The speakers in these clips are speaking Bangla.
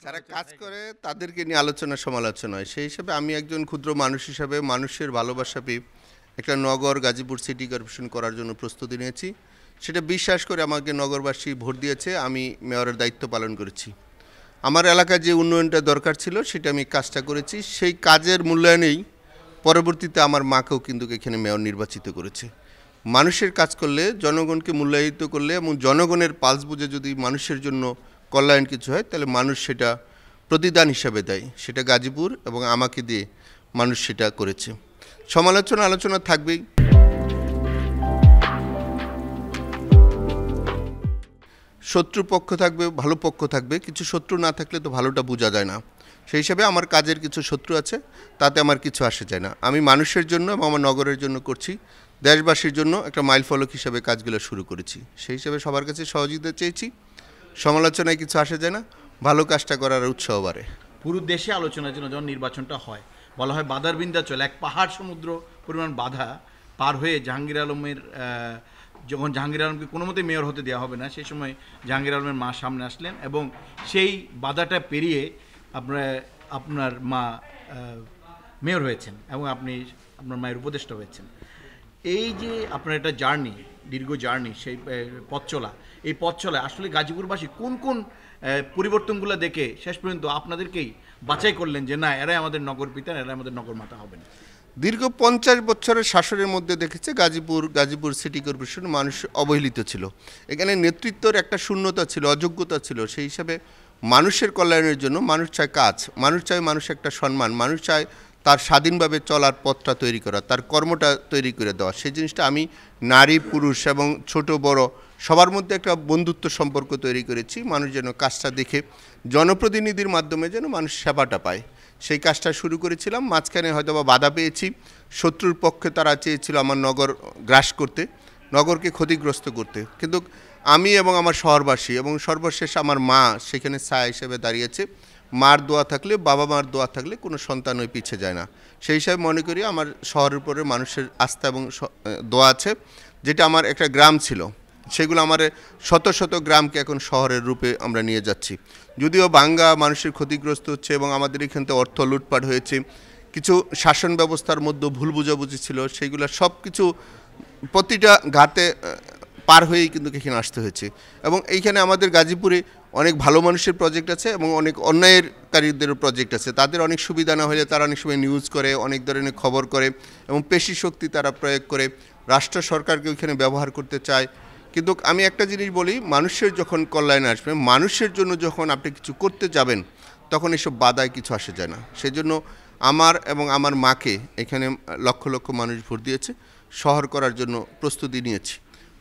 যারা কাজ করে তাদেরকে নিয়ে আলোচনা সমালোচনা হয়। সেই হিসাবে আমি একজন ক্ষুদ্র মানুষ হিসাবে মানুষের ভালোবাসা পেয়ে একটা নগর গাজীপুর সিটি কর্পোরেশন করার জন্য প্রস্তুতি নিয়েছি। সেটা বিশ্বাস করে আমাকে নগরবাসী ভোট দিয়েছে, আমি মেয়রের দায়িত্ব পালন করেছি। আমার এলাকায় যে উন্নয়নটা দরকার ছিল সেটা আমি কাজটা করেছি। সেই কাজের মূল্যায়নেই পরবর্তীতে আমার মাকেও কিন্তু এখানে মেয়র নির্বাচিত করেছে। মানুষের কাজ করলে, জনগণকে মূল্যায়িত করলে এবং জনগণের পালস বুঝে যদি মানুষের জন্য কল্যাণ কিছু হয় তাহলে মানুষ সেটা প্রতিদান হিসাবে দেয়। সেটা গাজীপুর এবং আমাকে দিয়ে মানুষ সেটা করেছে। সমালোচনা আলোচনা থাকবেই। শত্রু পক্ষ থাকবে, ভালো পক্ষ থাকবে। কিছু শত্রু না থাকলে তো ভালোটা বোঝা যায় না। সেই হিসাবে আমার কাজের কিছু শত্রু আছে, তাতে আমার কিছু আসে যায় না। আমি মানুষের জন্য এবং আমার নগরের জন্য করছি, দেশবাসীর জন্য একটা মাইলফলক হিসাবে কাজগুলো শুরু করেছি। সেই হিসাবে সবার কাছে সহযোগিতা চেয়েছি। সমালোচনায় কিছু আসে যায় না, ভালো কাজটা করার উৎসাহ বাড়ে। পুরো দেশে আলোচনার জন্য যখন নির্বাচনটা হয়, বলা হয় বাধার বিন্ধ্যাচল, এক পাহাড় সমুদ্র পরিমাণ বাধা পার হয়ে জাহাঙ্গীর আলমের যখন জাহাঙ্গীর আলমকে কোনো মতেই মেয়র হতে দেওয়া হবে না, সেই সময় জাহাঙ্গীর আলমের মা সামনে আসলেন এবং সেই বাধাটা পেরিয়ে আপনার মা মেয়র হয়েছেন এবং আপনি আপনার মায়ের উপদেষ্টা হয়েছেন। এই যে আপনার একটা জার্নি, দীর্ঘ জার্নি, সেই পথ চলা, এই পথ চলায় আসলে গাজীপুরবাসী কোন কোন পরিবর্তনগুলো দেখে শেষ পর্যন্ত আপনাদেরকেই বাছাই করলেন যে না, এরাই আমাদের নগর পিতা, এরাই আমাদের নগর মাতা হবেন? দীর্ঘ 50 বছরের শাসনের মধ্যে দেখেছে গাজীপুর সিটি কর্পোরেশন মানুষ অবহেলিত ছিল। এখানে নেতৃত্বের একটা শূন্যতা ছিল, অযোগ্যতা ছিল। সেই হিসাবে মানুষের কল্যাণের জন্য মানুষ চায় কাজ, মানুষ চায় মানুষ একটা সম্মান, মানুষ চায় তার স্বাধীনভাবে চলার পথটা তৈরি করা, তার কর্মটা তৈরি করে দেওয়া। সেই জিনিসটা আমি নারী পুরুষ এবং ছোট বড় সবার মধ্যে একটা বন্ধুত্ব সম্পর্ক তৈরি করেছি। মানুষ যেন কাজটা দেখে জনপ্রতিনিধির মাধ্যমে যেন মানুষ সেবাটা পায়, সেই কাজটা শুরু করেছিলাম। মাঝখানে হয়তো বা বাধা পেয়েছি, শত্রুর পক্ষে তারা চেয়েছিল আমার নগর গ্রাস করতে, নগরকে ক্ষতিগ্রস্ত করতে। কিন্তু আমি এবং আমার শহরবাসী এবং সর্বশেষ আমার মা সেখানে ছায়া হিসেবে দাঁড়িয়েছে। মার দোয়া থাকলে, বাবা মার দোয়া থাকলে কোনো সন্তান ওই পিছিয়ে যায় না। সেই হিসাবে মনে করি আমার শহরের উপরে মানুষের আস্থা এবং দোয়া আছে। যেটা আমার একটা গ্রাম ছিল, সেগুলো আমার শত শত গ্রামকে এখন শহরের রূপে আমরা নিয়ে যাচ্ছি। যদিও বাঙ্গা মানুষের ক্ষতিগ্রস্ত হচ্ছে এবং আমাদের এখান থেকে অর্থ লুটপাট হয়েছে, কিছু শাসন ব্যবস্থার মধ্যে ভুল বুঝাবুঝি ছিল, সেইগুলো সব কিছু প্রতিটা ঘাতে পার হয়েই কিন্তু এখানে আসতে হয়েছে। এবং এইখানে আমাদের গাজীপুরে অনেক ভালো মানুষের প্রজেক্ট আছে এবং অনেক অন্যায়েরকারীদেরও প্রজেক্ট আছে। তাদের অনেক সুবিধা না হলে তারা অনেক সময় নিউজ করে, অনেক ধরনের খবর করে এবং পেশি শক্তি তারা প্রয়োগ করে রাষ্ট্র সরকারকে ওইখানে ব্যবহার করতে চায়। কিন্তু আমি একটা জিনিস বলি, মানুষের যখন কল্যাণ আসবে, মানুষের জন্য যখন আপনি কিছু করতে যাবেন, তখন এসব বাধায় কিছু আসে যায় না। সেই জন্য আমার এবং আমার মাকে এখানে লক্ষ লক্ষ মানুষ ভোট দিয়েছে, শহর করার জন্য প্রস্তুতি নিয়েছি।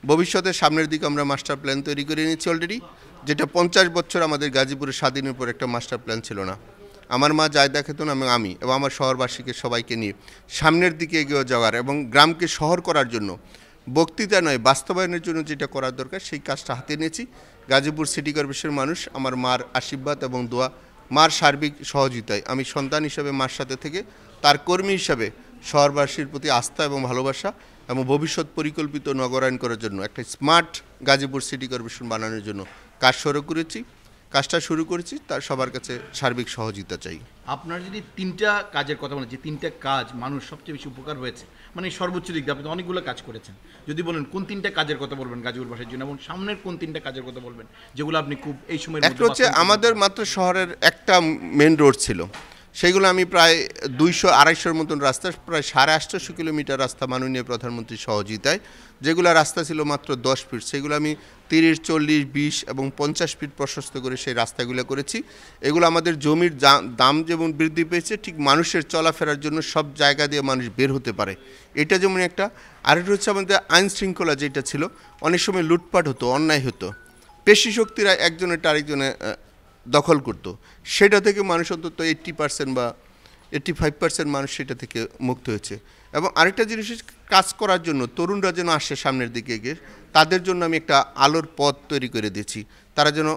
ভবিষ্যতে সামনের দিকে আমরা মাস্টার প্ল্যান তৈরি করে নিয়েছি অলরেডি, যেটা 50 বছর আমাদের গাজীপুরের স্বাধীনের পর একটা মাস্টার প্ল্যান ছিল না। আমার মা জায়দা খাতুন এবং আমি এবং আমার শহরবাসীকে সবাইকে নিয়ে সামনের দিকে এগিয়ে যাওয়ার এবং গ্রামকে শহর করার জন্য, বক্তৃতা নয় বাস্তবায়নের জন্য যেটা করার দরকার সেই কাজটা হাতে নিয়েছি। গাজীপুর সিটি কর্পোরেশনের মানুষ আমার মার আশীর্বাদ এবং দোয়া, মার সার্বিক সহযোগিতায় আমি সন্তান হিসাবে মার সাথে থেকে তার কর্মী হিসাবে শহরবাসীর প্রতি আস্থা এবং ভালোবাসা এবং ভবিষ্যৎ পরিকল্পিত নগরায়ণ করার জন্য একটা স্মার্ট গাজীপুর সিটি কর্পোরেশন বানানোর জন্য কাজটা শুরু করেছি। তার সবার কাছে সার্বিক সহযোগিতা চাই। আপনার যদি তিনটা কাজের কথা বলেন, যে তিনটা কাজ মানুষ সবচেয়ে বেশি উপকার হয়েছে, মানে সর্বোচ্চ দিক দিয়ে আপনি তো অনেকগুলো কাজ করেছেন, যদি বলেন কোন তিনটা কাজের কথা বলবেন গাজীপুরবাসীর জন্য এবং সামনের কোন তিনটা কাজের কথা বলবেন যেগুলো আপনি খুব এই সময়? একটা হচ্ছে আমাদের মাত্র শহরের একটা মেন রোড ছিল, সেগুলো আমি প্রায় 200-250 মতন রাস্তা, প্রায় 850 কিলোমিটার রাস্তা মাননীয় প্রধানমন্ত্রীর সহযোগিতায়, যেগুলো রাস্তা ছিল মাত্র 10 ফিট, সেগুলো আমি 30, 40, 20 এবং 50 ফিট প্রশস্ত করে সেই রাস্তাগুলো করেছি। এগুলো আমাদের জমির দাম যেমন বৃদ্ধি পেয়েছে, ঠিক মানুষের চলাফেরার জন্য সব জায়গা দিয়ে মানুষ বের হতে পারে, এটা যেমন একটা। আরেকটা হচ্ছে আমাদের আইন শৃঙ্খলা যেটা ছিল, অনেক সময় লুটপাট হতো, অন্যায় হতো, পেশি শক্তিরা একজনের আরেকজনে দখল করতো, সেটা থেকে মানুষ অন্তত 80% বা 85% মানুষ সেটা থেকে মুক্ত হয়েছে। এবং আরেকটা জিনিস কাজ করার জন্য তরুণরা যেন আসে সামনের দিকে এগিয়ে, তাদের জন্য আমি একটা আলোর পথ তৈরি করে দিয়েছি, তারা যেন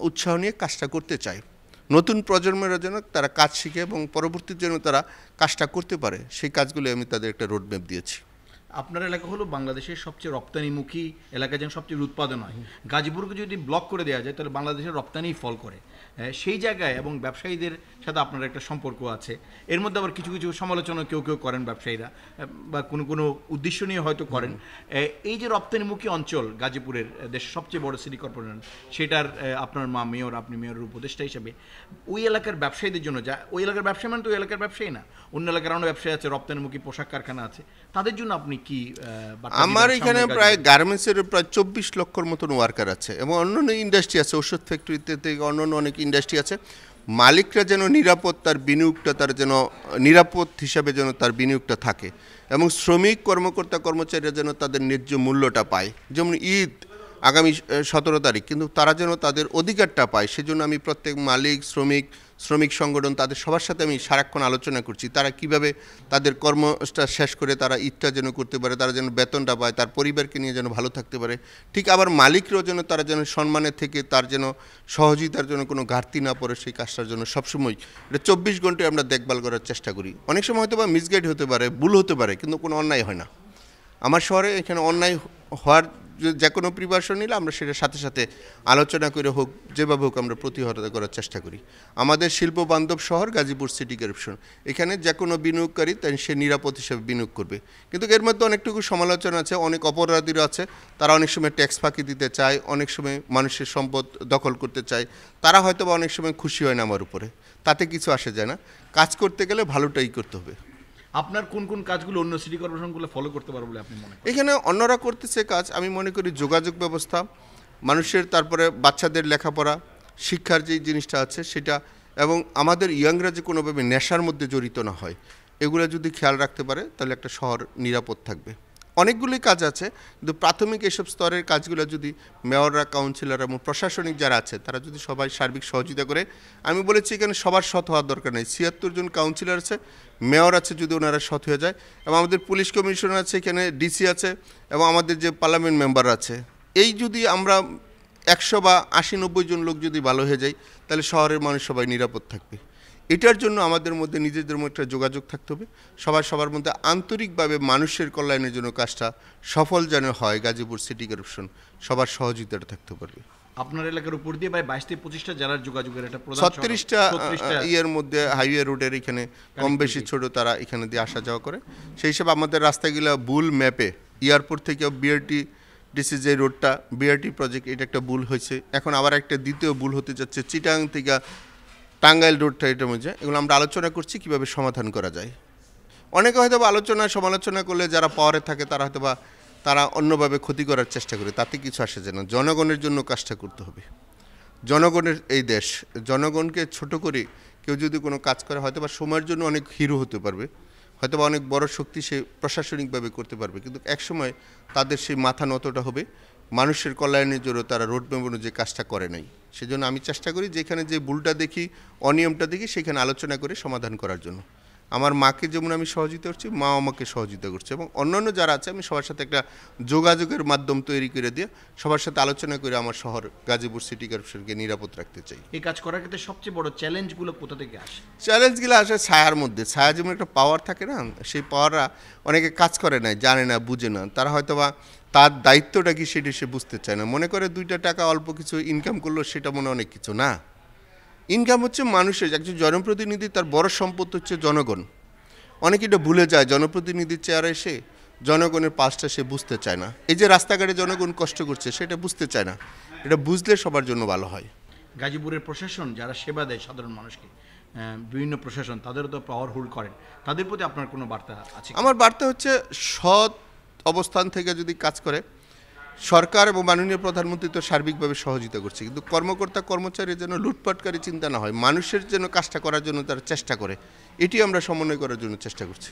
উৎসাহ নিয়ে কাজটা করতে চায়। নতুন প্রজন্মেরা যেন তারা কাজ শিখে এবং পরবর্তীর জন্য তারা কাজটা করতে পারে, সেই কাজগুলো আমি তাদের একটা রোডম্যাপ দিয়েছি। আপনার এলাকা হলো বাংলাদেশের সবচেয়ে রপ্তানিমুখী এলাকা, যেন সবচেয়ে উৎপাদন হয়। গাজীপুরকে যদি ব্লক করে দেওয়া যায় তাহলে বাংলাদেশের রপ্তানি ফল করে। সেই জায়গায় এবং ব্যবসায়ীদের সাথে আপনার একটা সম্পর্ক আছে। এর মধ্যে আবার কিছু কিছু সমালোচনা কেউ কেউ করেন ব্যবসায়ীরা, বা কোনো কোনো উদ্দেশ্য নিয়ে হয়তো করেন। এই যে রপ্তানিমুখী অঞ্চল গাজীপুরের, দেশের সবচেয়ে বড় সিটি কর্পোরেশন, সেটার আপনার মা মেয়র, আপনি মেয়রের উপদেষ্টা হিসেবে ওই এলাকার ব্যবসায়ীদের জন্য, যা ওই এলাকার ব্যবসায়ী মানে তো ওই এলাকার ব্যবসায়ী না, অন্য এলাকার অনেক ব্যবসায়ী আছে, রপ্তানিমুখী পোশাক কারখানা আছে, তাদের জন্য আপনি কি আমার এখানে প্রায় গার্মেন্টসের প্রায় 24 লক্ষর মতন ওয়ার্কার আছে এবং অন্যান্য ইন্ডাস্ট্রি আছে, ওষুধ ফ্যাক্টরিতে থেকে অন্যান্য অনেক ইন্ডাস্ট্রি আছে। মালিকরা যেন নিরাপদ, তার বিনিয়োগটা তার যেন নিরাপদ হিসাবে যেন তার বিনিয়োগটা থাকে, এবং শ্রমিক কর্মকর্তা কর্মচারীরা যেন তাদের ন্যায্য মূল্যটা পায়। যেমন ঈদ আগামী 17 তারিখ, কিন্তু তারা যেন তাদের অধিকারটা পায়, সেজন্য আমি প্রত্যেক মালিক, শ্রমিক সংগঠন, তাদের সবার সাথে আমি সারাক্ষণ আলোচনা করছি তারা কিভাবে তাদের কর্মটা শেষ করে তারা ঈদটা যেন করতে পারে, তারা যেন বেতনটা পায়, তার পরিবারকে নিয়ে যেন ভালো থাকতে পারে। ঠিক আবার মালিকরাও যেন তারা যেন সম্মানের থেকে তার যেন সহযোগিতার জন্য কোনো ঘাটতি না পড়ে, সেই কাজটার জন্য সবসময় এটা 24 ঘন্টায় আমরা দেখভাল করার চেষ্টা করি। অনেক সময় হয়তো বা মিসগাইড হতে পারে, ভুল হতে পারে, কিন্তু কোনো অন্যায় হয় না। আমার শহরে এখানে অন্যায় হওয়ার যে কোনো প্রিপারেশন নিলে আমরা সেটার সাথে সাথে আলোচনা করে হোক, যেভাবে হোক আমরা প্রতিহত করার চেষ্টা করি। আমাদের শিল্প বান্ধব শহর গাজীপুর সিটি কর্পোরেশন, এখানে যে কোনো বিনিয়োগকারী তাই সে নিরাপদ হিসেবে বিনিয়োগ করবে। কিন্তু এর মধ্যে অনেকটুকু সমালোচনা আছে, অনেক অপরাধীরা আছে, তারা অনেক সময় ট্যাক্স ফাঁকি দিতে চায়, অনেক সময় মানুষের সম্পদ দখল করতে চায়, তারা হয়তো বা অনেক সময় খুশি হয় না আমার উপরে, তাতে কিছু আসে যায় না। কাজ করতে গেলে ভালোটাই করতে হবে। আপনার কোন কোন কাজগুলো অন্য সিটি কর্পোরেশনগুলো ফলো করতে পারবে বলে আপনি মনে করেন? এখানে অন্যরা করতেছে কাজ, আমি মনে করি যোগাযোগ ব্যবস্থা, মানুষের, তারপরে বাচ্চাদের লেখাপড়া, শিক্ষার যে জিনিসটা আছে সেটা, এবং আমাদের ইয়াংরা যে কোনোভাবে নেশার মধ্যে জড়িত না হয়, এগুলো যদি খেয়াল রাখতে পারে তাহলে একটা শহর নিরাপদ থাকবে। অনেকগুলোই কাজ আছে, কিন্তু প্রাথমিক এসব স্তরের কাজগুলো যদি মেয়ররা, কাউন্সিলর এবং প্রশাসনিক যারা আছে তারা যদি সবাই সার্বিক সহযোগিতা করে, আমি বলেছি এখানে সবার সৎ হওয়ার দরকার নেই, 76 জন কাউন্সিলর আছে, মেয়র আছে, যদি ওনারা সৎ হয়ে যায়, এবং আমাদের পুলিশ কমিশনার আছে, এখানে ডিসি আছে, এবং আমাদের যে পার্লামেন্ট মেম্বার আছে, এই যদি আমরা 100 বা 80-90 জন লোক যদি ভালো হয়ে যায় তাহলে শহরের মানুষ সবাই নিরাপদ থাকবে। এটার জন্য আমাদের মধ্যে নিজেদের মধ্যে একটা যোগাযোগ থাকতে হবে, সবার মধ্যে আন্তরিকভাবে মানুষের কল্যাণের জন্য কাজটা সফল যেন হয়। গাজীপুর সিটি কর্পোরেশন সবার সহযোগিতাটা থাকতে পারবে। আপনার এলাকার উপর দিয়ে প্রায় 22 থেকে 25টা জেলার যোগাযোগের একটা প্রধান 36টা ইয়ের মধ্যে হাইওয়ে রোডের এখানে কম বেশি ছোট, তারা এখানে দিয়ে আসা যাওয়া করে। সেই হিসাবে আমাদের রাস্তাগুলো ভুল ম্যাপে, এয়ারপোর্ট থেকে বিআরটি ডিসি যে রোডটা বিআরটি প্রজেক্ট, এটা একটা ভুল হয়েছে, এখন আবার একটা দ্বিতীয় ভুল হতে যাচ্ছে চিটাং থেকে টাঙ্গাইল রোডটা, এটার মধ্যে এগুলো আমরা আলোচনা করছি কীভাবে সমাধান করা যায়। অনেকে হয়তো বা আলোচনা সমালোচনা করলে যারা পাওয়ারে থাকে তারা হয়তো বা তারা অন্যভাবে ক্ষতি করার চেষ্টা করে, তাতে কিছু আসে যায় না। জনগণের জন্য কাজটা করতে হবে। জনগণের এই দেশ, জনগণকে ছোট করে কেউ যদি কোনো কাজ করে হয়তো বা সময়ের জন্য অনেক হিরো হতে পারবে, হয়তো বা অনেক বড় শক্তি সে প্রশাসনিকভাবে করতে পারবে, কিন্তু একসময় তাদের সেই মাথা নতটা হবে, মানুষের কল্যাণের জন্য তারা রোড ম্যাপ অনুযায়ী কাজটা করে নাই। সেজন্য আমি চেষ্টা করি যেখানে যে ভুলটা দেখি, অনিয়মটা দেখি, সেখানে আলোচনা করে সমাধান করার জন্য। আমার মাকে যেমন আমি সহযোগিতা করছি, মা আমাকে সহযোগিতা করছে, এবং অন্যান্য যারা আছে আমি সবার সাথে একটা যোগাযোগের মাধ্যম তৈরি করে দিয়ে সবার সাথে আলোচনা করে আমার শহর গাজীপুর সিটি কর্পোরেশনকে নিরাপদ রাখতে চাই। এই কাজ করার ক্ষেত্রে সবচেয়ে বড় চ্যালেঞ্জগুলো কোথা থেকে আসে? চ্যালেঞ্জগুলো আসে ছায়ার মধ্যে। ছায়া যেমন একটা পাওয়ার থাকে না, সেই পাওয়াররা অনেকে কাজ করে না, জানে না, বুঝে না, তারা হয়তো বা তার দায়িত্বটা কি সেটা সে বুঝতে চায় না, মনে করে 2টা টাকা অল্প কিছু ইনকাম করলো সেটা মনে অনেক কিছু না। ইনকাম হচ্ছে মানুষের, একজন জনপ্রতিনিধি, তার বড় সম্পদ হচ্ছে জনগণ। অনেকে এটা ভুলে যায়, জনপ্রতিনিধির চেয়ারে এসে জনগণের পাশটা সে বুঝতে চায় না। এই যে রাস্তাঘাটে জনগণ কষ্ট করছে সেটা বুঝতে চায় না, এটা বুঝলে সবার জন্য ভালো হয়। গাজীপুরের প্রশাসন যারা সেবা দেয় সাধারণ মানুষকে, বিভিন্ন প্রশাসন, তাদেরও তো পাওয়ার হোল্ড করেন, তাদের প্রতি আপনার কোনো বার্তা আছে? আমার বার্তা হচ্ছে সৎ অবস্থান থেকে যদি কাজ করে, সরকার এবং মাননীয় প্রধানমন্ত্রী তো সার্বিকভাবে সহযোগিতা করছে, কিন্তু কর্মকর্তা কর্মচারী যেন লুটপাটকারী চিন্তা না হয়, মানুষের যেন কাজটা করার জন্য তারা চেষ্টা করে, এটি আমরা সমন্বয় করার জন্য চেষ্টা করছি।